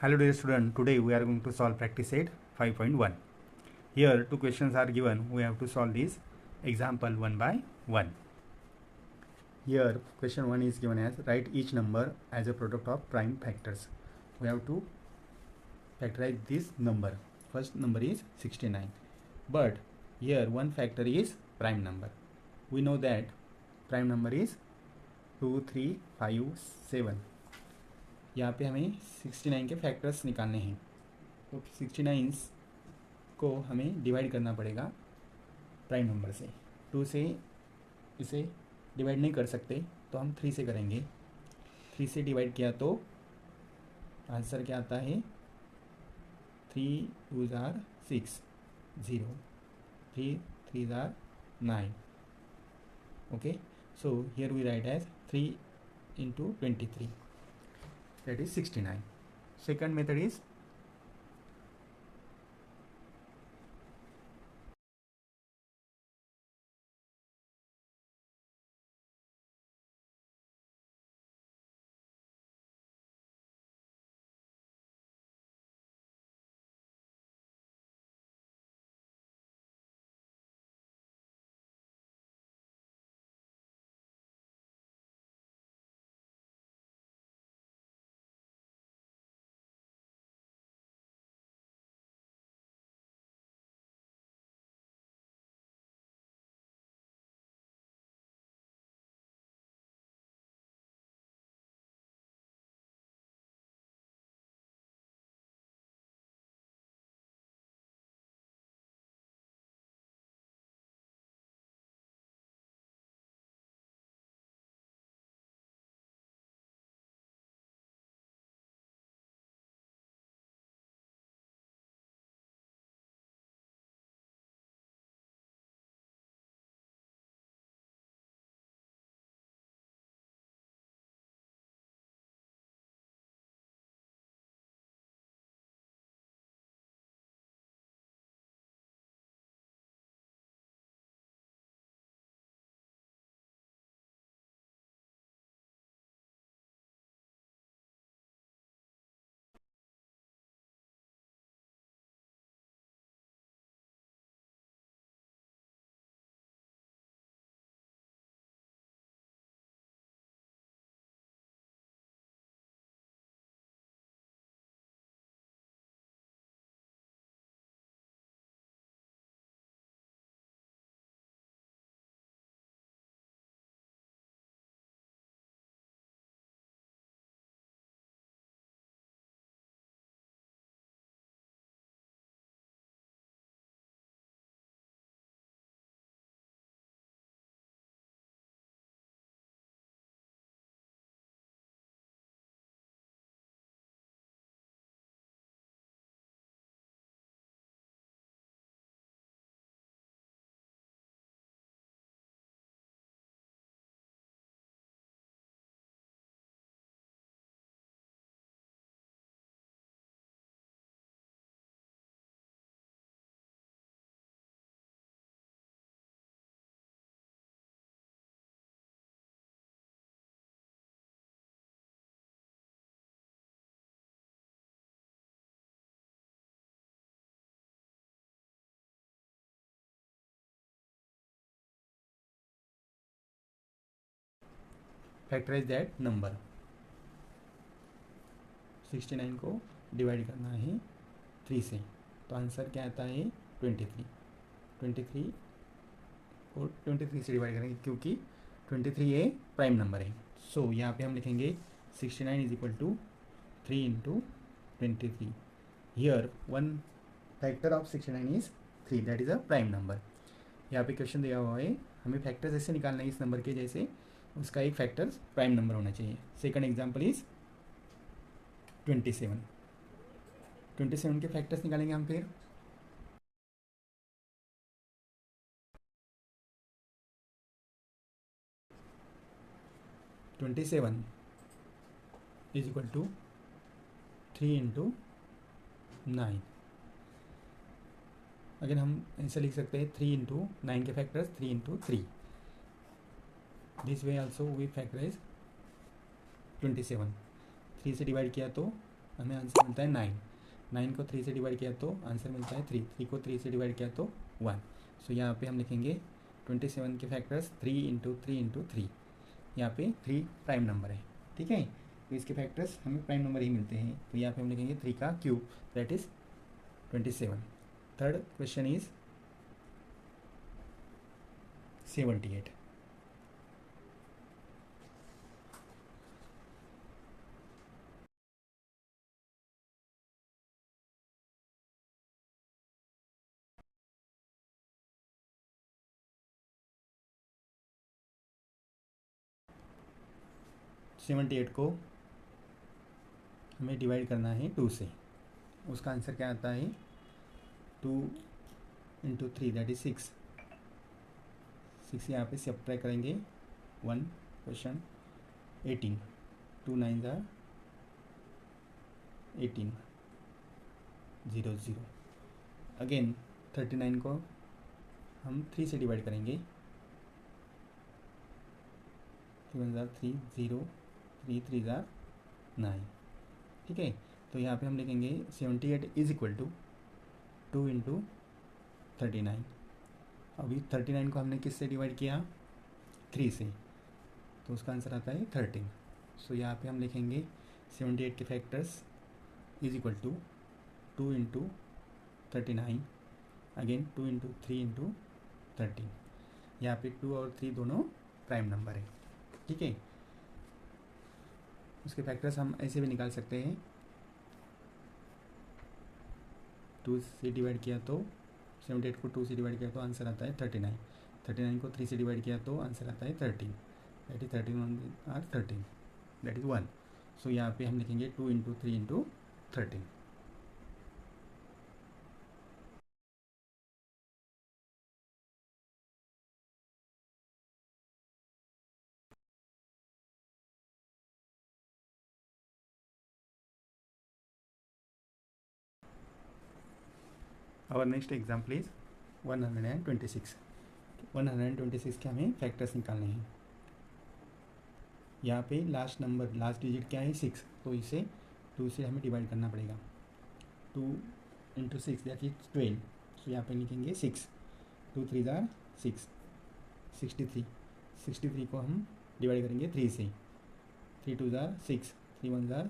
Hello dear student, today we are going to solve practice set 5.1. Here two questions are given, we have to solve this example one by one. Here question 1 is given as write each number as a product of prime factors. We have to factorize this number. First number is 69, but here one factor is prime number. We know that prime number is 2, 3, 5, 7. यहाँ पे हमें 69 के factors निकालने हैं, तो 69 को हमें divide करना पड़ेगा प्राइम नंबर से. 2 से इसे डिवाइड नहीं कर सकते तो हम 3 से करेंगे. 3 से डिवाइड किया तो आंसर क्या आता है 3 2 or 6 0 3 3 or 9. Okay, so here we write as 3 into 23. That is 69. Second method is factorise that number. 69 को डिवाइड करना है 3 से, तो आंसर क्या आता है 23. 23 को 23 से डिवाइड करेंगे क्योंकि 23 ये प्राइम नंबर है. सो यहाँ पे हम लिखेंगे 69 is equal to 3 into 23. Here one factor of 69 is 3, that is a prime number. यहाँ पे क्वेश्चन दिया हुआ है, हमें फैक्टर्स ऐसे निकालना है इस नंबर के जैसे उसका एक फैक्टर प्राइम नंबर होना चाहिए. Second example is 27. 27 के फैक्टर्स निकालेंगे हम फिर. Twenty seven is equal to 3 into 9. अगर हम ऐसे लिख सकते हैं 3 इंटू 9 के factors 3 into 3. This way also we factorise 27. 3 से डिवाइड किया तो हमें आंसर मिलता है 9। 9 को 3 से डिवाइड किया तो आंसर मिलता है 3। 3 को 3 से डिवाइड किया तो 1। सो यहाँ पे हम लिखेंगे 27 के फैक्टर्स 3 इंटू 3 इंटू 3। यहाँ पे 3 प्राइम नंबर है, ठीक है। तो इसके फैक्टर्स हमें प्राइम नंबर ही मिलते हैं, तो यहाँ पे हम लिखेंगे 3 का cube, that is 27। Third question is 78। Seventy eight को हमें डिवाइड करना है 2 से। उसका आंसर क्या आता है, 2 इंटू 3 दैट इज 6। 6 यहाँ पे सब्ट्रैक्ट करेंगे 1, क्वेश्चन 18। 2 9 ज़ा 18, 0 0। अगेन 39 को हम 3 से डिवाइड करेंगे, 3 1 ज़ा 3, 0, 3 3 ज़ा 9, ठीक है। तो यहाँ पे हम लिखेंगे 78 इज इक्वल टू 2 इंटू 39। अभी 39 को हमने किससे डिवाइड किया, 3 से, तो उसका आंसर आता है 13। सो यहाँ पे हम लिखेंगे 78 के factors is equal to 2 into 39, again 2 into 3 into 13। यहाँ पे 2 और 3 दोनों प्राइम नंबर है, ठीक है। उसके फैक्टर्स हम ऐसे भी निकाल सकते हैं, 2 से डिवाइड किया तो 78 को 2 से डिवाइड किया तो आंसर आता है 39। 39 को 3 से डिवाइड किया तो आंसर आता है 13, that is 13 1 or 13, that is 1। So यहाँ पे हम लिखेंगे 2 इंटू 3 इंटू 13। और नेक्स्ट एग्जाम्पल इज 126। 126 के हमें फैक्टर्स निकालने हैं। यहाँ पे लास्ट नंबर, लास्ट डिजिट क्या है, 6, तो इसे 2 से हमें डिवाइड करना पड़ेगा। 2 इंटू 6 दैट इज 12। तो यहाँ पे लिखेंगे 6, 2 3 ज़ार 6, 63। 63 को हम डिवाइड करेंगे 3 से, 3 2 ज़ार 6, 3 1 ज़ार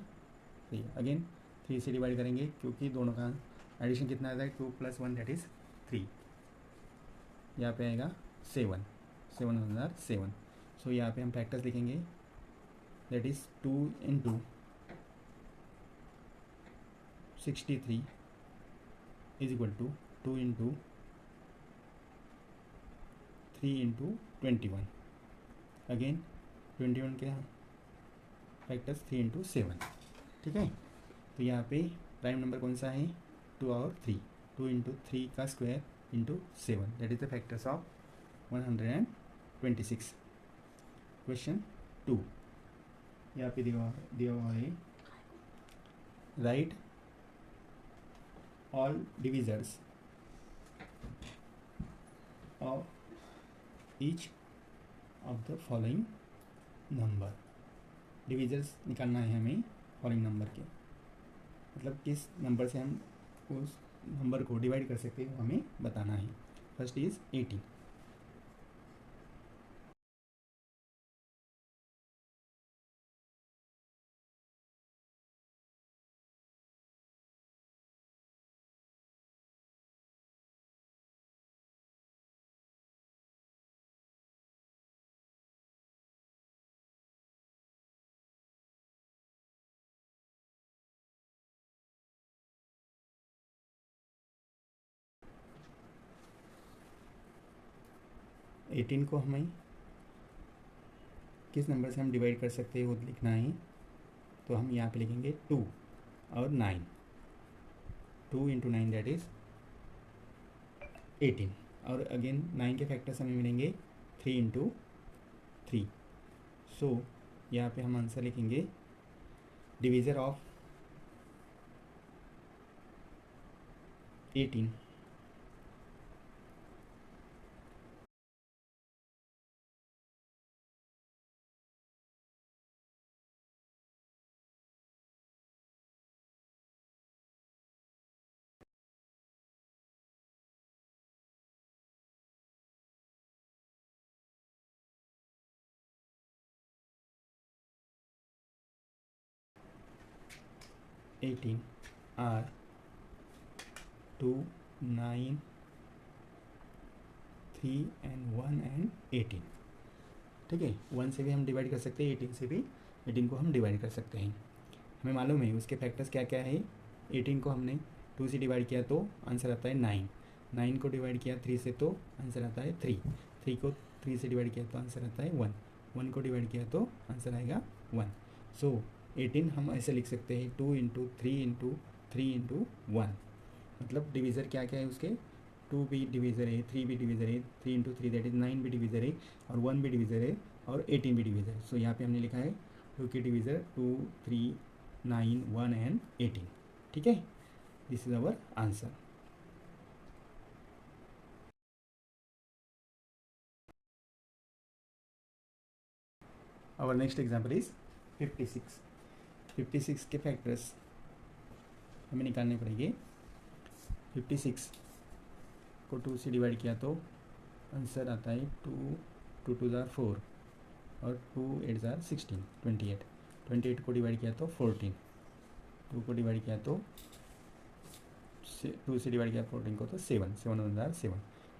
3, अगेन 3 से डिवाइड करेंगे क्योंकि दोनों का एडिशन कितना आता है, 2 + 1 दैट इज़ 3। यहाँ पे आएगा 7, 7 1 ज़ार 7। सो यहाँ पे हम फैक्टर्स लिखेंगे, that is 2 into 63 is equal to 2 into 3 into 21, again 21 के फैक्टर्स 3 इंटू 7, ठीक है। तो यहाँ पे प्राइम नंबर कौन सा है, 2 और 3। 2 इंटू 3 का square into 7, that is the factors of 126। Question 2 यहाँ पे दिया हुआ है, right all divisors of each of the following number. Divisors निकालना है हमें फॉलोइंग नंबर के, मतलब किस नंबर से हम उस नंबर को डिवाइड कर सकते हैं वो हमें बताना है। First is 18। एटीन को हमें किस नंबर से हम डिवाइड कर सकते हैं वो लिखना है, तो हम यहाँ पे लिखेंगे 2 और 9। 2 इंटू 9 दैट इज 18, और अगेन 9 के फैक्टर्स हमें मिलेंगे 3 इंटू 3। सो यहाँ पे हम आंसर लिखेंगे, divisor of 18 18 are 2, 9, 3 and 1 and 18। ठीक है, 1 से भी हम डिवाइड कर सकते हैं, 18 से भी 18 को हम डिवाइड कर सकते हैं। हमें मालूम है उसके फैक्टर्स क्या क्या है। 18 को हमने 2 से डिवाइड किया तो आंसर आता है 9, 9 को डिवाइड किया 3 से तो आंसर आता है 3, 3 को 3 से डिवाइड किया तो आंसर आता है 1, 1 को डिवाइड किया तो आंसर आएगा 1। सो 18 हम ऐसे लिख सकते हैं 2 इंटू 3 इंटू 3 इंटू 1। मतलब डिवीज़र क्या क्या है उसके, 2 भी डिवीज़र है, 3 भी डिवीज़र है, 3 इंटू 3 दैट इज़ 9 भी डिवीज़र है, और 1 भी डिवीज़र है, और 18 भी डिवीज़र है। सो यहाँ पे हमने लिखा है 2 की डिवीज़र 2, 3, 9, 1 एंड 18। ठीक है, this is our answer. Our next example is 56। 56 के फैक्टर्स हमें निकालने पड़ेंगे। 56 को 2 से डिवाइड किया तो आंसर आता है 2, 2 टू ज़ार 4 और 2 8 ज़ार 16, 28। 28 को डिवाइड किया तो 14, 2 को डिवाइड किया तो 2 से डिवाइड किया 14 को तो 7, 7 1 ज़ार 7।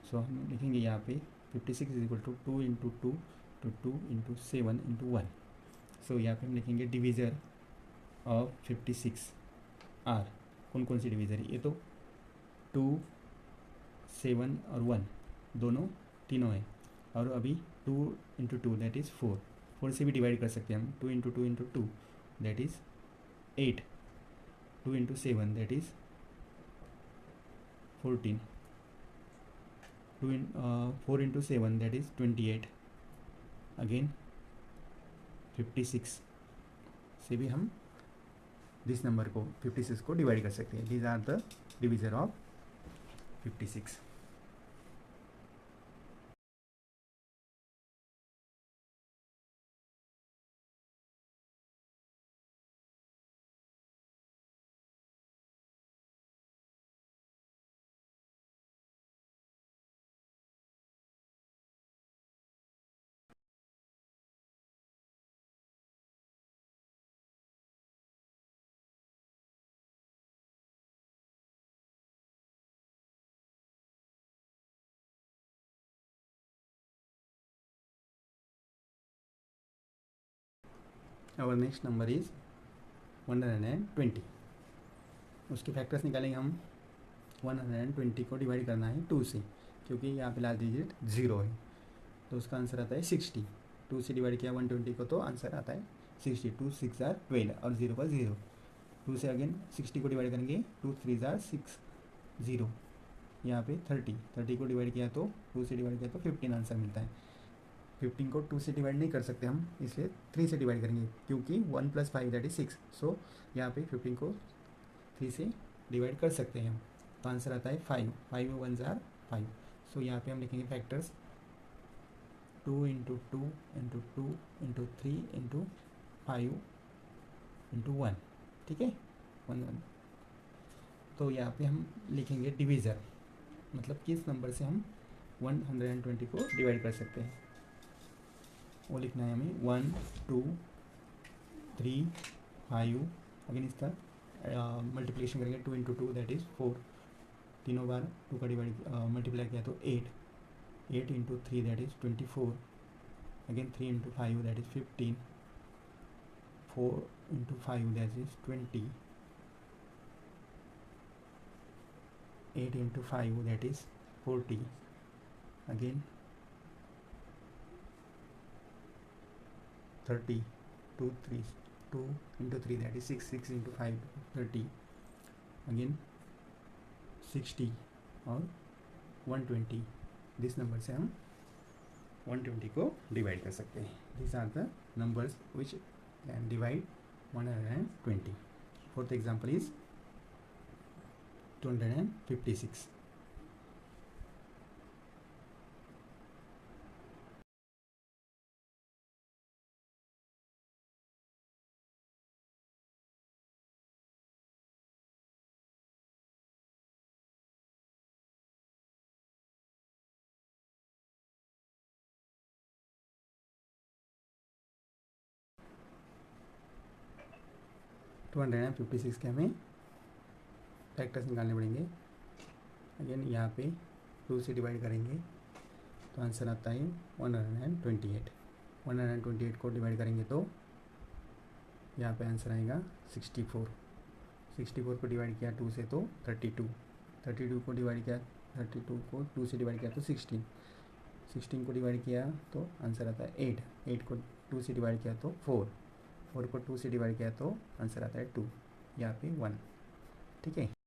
सो हम लिखेंगे यहाँ पे 56 इज इक्वल टू 2 इंटू 2 तो 2 इंटू 7 इंटू 1। सो यहाँ पे हम लिखेंगे डिवीज़र ऑफ 56 आर। कौन कौन सी डिवीज़र है, ये तो 2, 7 और 1 दोनों तीनों है, और अभी 2 इंटू 2 दैट इज़ 4, 4 से भी डिवाइड कर सकते हैं हम, 2 into 2 into 2 that is 8, 2 into 7 that is 14, 4 into 7 that is 28। Again 56 से भी हम दिस नंबर को 56 को डिवाइड कर सकते हैं। These are the divisor of 56। Our next number is 120। उसके फैक्टर्स निकालेंगे हम। 120 को डिवाइड करना है 2 से, क्योंकि यहाँ पे लास्ट डिजिट 0 है, तो उसका आंसर आता है 60। 2 से डिवाइड किया 120 को तो आंसर आता है 60। 2 6 ज़ार 12 और 0 का 0। 2 से अगेन 60 को डिवाइड करेंगे, 2 3 ज़ार 6, 0। यहाँ पे 30 को डिवाइड किया तो 2 से डिवाइड किया तो 15 आंसर मिलता है। 15 को 2 से डिवाइड नहीं कर सकते हम, इसलिए 3 से डिवाइड करेंगे, क्योंकि 1 + 5 दैट इज़ 6। सो यहाँ पे 15 को 3 से डिवाइड कर सकते हैं हम, तो आंसर आता है 5, 5 1 ज़ार 5। सो यहाँ पे हम लिखेंगे factors 2 into 2 into 2 into 3 into 5 into 1। ठीक है, 1 1। तो यहाँ पे हम लिखेंगे डिवीज़र, मतलब किस नंबर से हम 120 को डिवाइड कर सकते हैं, वो लिखना है हमें। 1 2 3 5। अगेन इसका मल्टीप्लिकेशन करेंगे, 2 इंटू 2 दैट इज़ 4, तीनों बार 2 का डिवाइड मल्टीप्लाई किया तो 8, 8 into 3 that is 24। Again 3 into 5 that is 15, 4 into 5 that is 20, 8 into 5 that is 40। Again 30, 2 3 2 into 3 that is 6, 6 into 5 30। Again 60 और 120। दिस नंबर से हम 120 को डिवाइड कर सकते हैं। This are the numbers which can divide 120। Fourth example is 256। 256 के हमें factors निकालने पड़ेंगे। अगेन यहाँ पे 2 से डिवाइड करेंगे तो आंसर आता है 128। 128 को डिवाइड करेंगे तो यहाँ पे आंसर आएगा 64। 64 को डिवाइड किया 2 से तो 32। 32 को डिवाइड किया 32 को 2 से डिवाइड किया तो 16। 16 को डिवाइड किया तो आंसर आता है 8। 8 को 2 से डिवाइड किया तो 4। 4 को 2 से डिवाइड किया तो आंसर आता है 2, यहाँ पे 1। ठीक है।